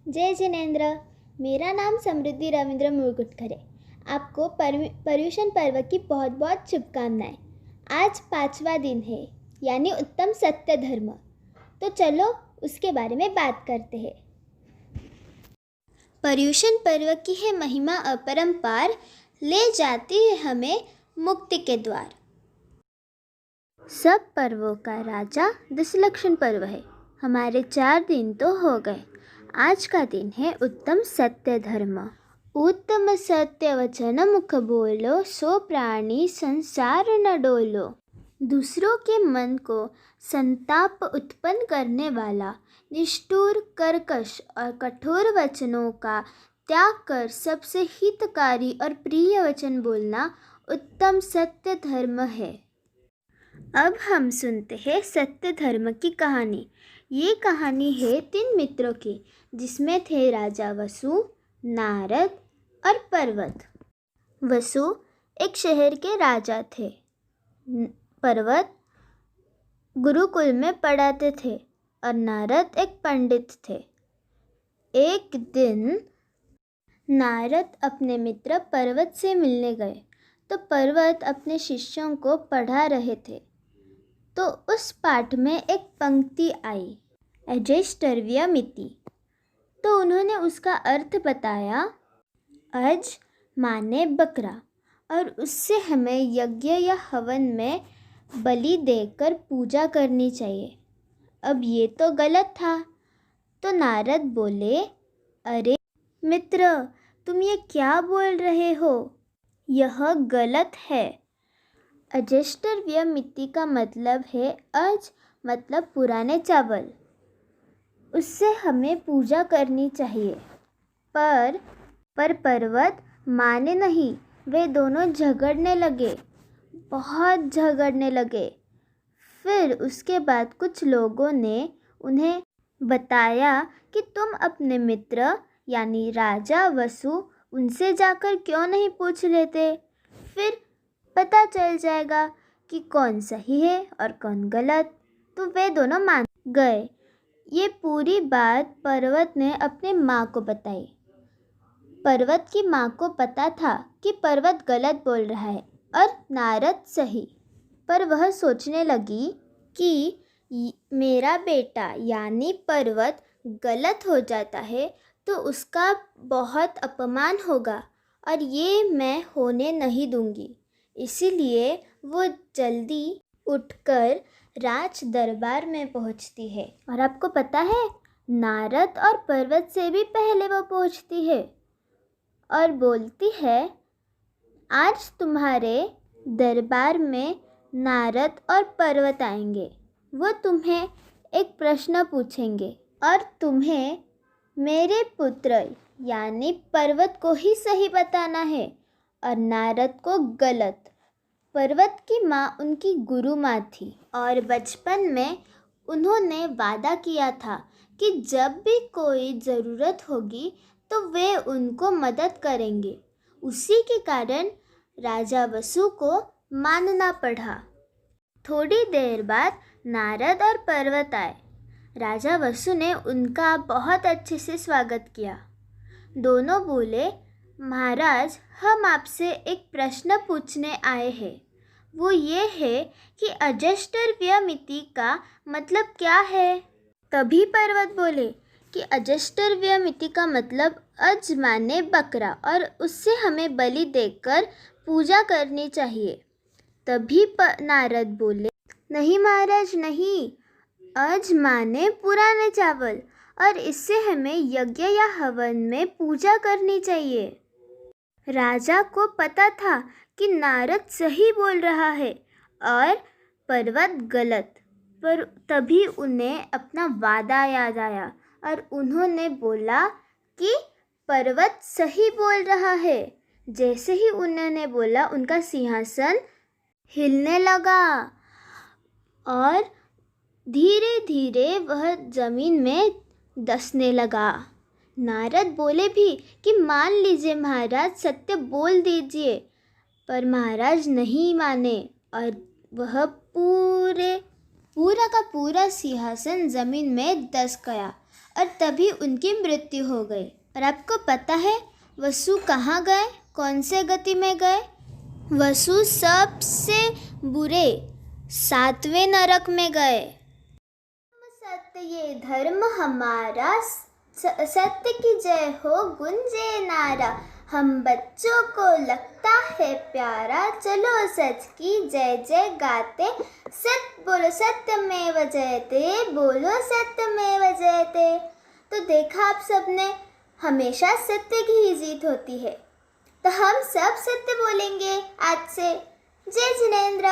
जय जिनेन्द्र। मेरा नाम समृद्धि रविंद्र मुरगुटकर है। आपको पर्युषण पर्व की बहुत बहुत शुभकामनाएं। आज 5वां दिन है, यानी उत्तम सत्य धर्म। तो चलो उसके बारे में बात करते हैं। पर्युषण पर्व की है महिमा अपरंपार, ले जाती है हमें मुक्ति के द्वार। सब पर्वों का राजा दशलक्षण पर्व है। हमारे 4 दिन तो हो गए। आज का दिन है उत्तम सत्य धर्म। उत्तम सत्य वचन मुख बोलो, सो प्राणी संसार न डोलो। दूसरों के मन को संताप उत्पन्न करने वाला, निष्ठुर, कर्कश और कठोर वचनों का त्याग कर सबसे हितकारी और प्रिय वचन बोलना उत्तम सत्य धर्म है। अब हम सुनते हैं सत्य धर्म की कहानी। ये कहानी है 3 मित्रों की, जिसमें थे राजा वसु, नारद और पर्वत। वसु एक शहर के राजा थे। पर्वत गुरुकुल में पढ़ाते थे और नारद एक पंडित थे। एक दिन नारद अपने मित्र पर्वत से मिलने गए तो पर्वत अपने शिष्यों को पढ़ा रहे थे। तो उस पाठ में एक पंक्ति आई, अजेष्टर्व्यमिति। तो उन्होंने उसका अर्थ बताया, अज माने बकरा, और उससे हमें यज्ञ या हवन में बलि देकर पूजा करनी चाहिए। अब ये तो गलत था। तो नारद बोले, अरे मित्र, तुम ये क्या बोल रहे हो? यह गलत है। अजेष्टर्व्यमिति का मतलब है अज मतलब पुराने चावल, उससे हमें पूजा करनी चाहिए। पर पर्वत माने नहीं। वे दोनों झगड़ने लगे, बहुत झगड़ने लगे। फिर उसके बाद कुछ लोगों ने उन्हें बताया कि तुम अपने मित्र यानी राजा वसु, उनसे जाकर क्यों नहीं पूछ लेते? फिर पता चल जाएगा कि कौन सही है और कौन गलत। तो वे दोनों मान गए। ये पूरी बात पर्वत ने अपने माँ को बताई। पर्वत की माँ को पता था कि पर्वत गलत बोल रहा है और नारद सही। पर वह सोचने लगी कि मेरा बेटा यानी पर्वत गलत हो जाता है तो उसका बहुत अपमान होगा और ये मैं होने नहीं दूंगी। इसीलिए वो जल्दी उठकर राज दरबार में पहुंचती है। और आपको पता है, नारद और पर्वत से भी पहले वो पहुंचती है और बोलती है, आज तुम्हारे दरबार में नारद और पर्वत आएंगे। वो तुम्हें एक प्रश्न पूछेंगे और तुम्हें मेरे पुत्र यानी पर्वत को ही सही बताना है और नारद को गलत। पर्वत की माँ उनकी गुरु माँ थी और बचपन में उन्होंने वादा किया था कि जब भी कोई ज़रूरत होगी तो वे उनको मदद करेंगे। उसी के कारण राजा वसु को मानना पड़ा। थोड़ी देर बाद नारद और पर्वत आए। राजा वसु ने उनका बहुत अच्छे से स्वागत किया। दोनों बोले, महाराज, हम आपसे एक प्रश्न पूछने आए हैं। वो ये है कि अजेष्टर्व्यमिति का मतलब क्या है? तभी पर्वत बोले कि अजेष्टर्व्यमिति का मतलब अज माने बकरा और उससे हमें बलि देकर पूजा करनी चाहिए। तभी नारद बोले, नहीं महाराज नहीं, अज माने पुराने चावल और इससे हमें यज्ञ या हवन में पूजा करनी चाहिए। राजा को पता था कि नारद सही बोल रहा है और पर्वत गलत, पर तभी उन्हें अपना वादा याद आया और उन्होंने बोला कि पर्वत सही बोल रहा है। जैसे ही उन्होंने बोला, उनका सिंहासन हिलने लगा और धीरे धीरे वह जमीन में धंसने लगा। नारद बोले भी कि मान लीजिए महाराज, सत्य बोल दीजिए, पर महाराज नहीं माने और वह पूरा का पूरा सिंहासन जमीन में धंस गया और तभी उनकी मृत्यु हो गई। और आपको पता है वसु कहाँ गए, कौन से गति में गए? वसु सबसे बुरे 7वें नरक में गए। सत्य ये धर्म हमारा, सत्य की जय हो गुंजे नारा, हम बच्चों को लगता है प्यारा, चलो सच की जय जय गाते, सत्य बोलो सत्यमेव जयते, बोलो सत्यमेव जयते। तो देखा आप सबने, हमेशा सत्य की ही जीत होती है। तो हम सब सत्य बोलेंगे आज से। जय जिनेंद्र।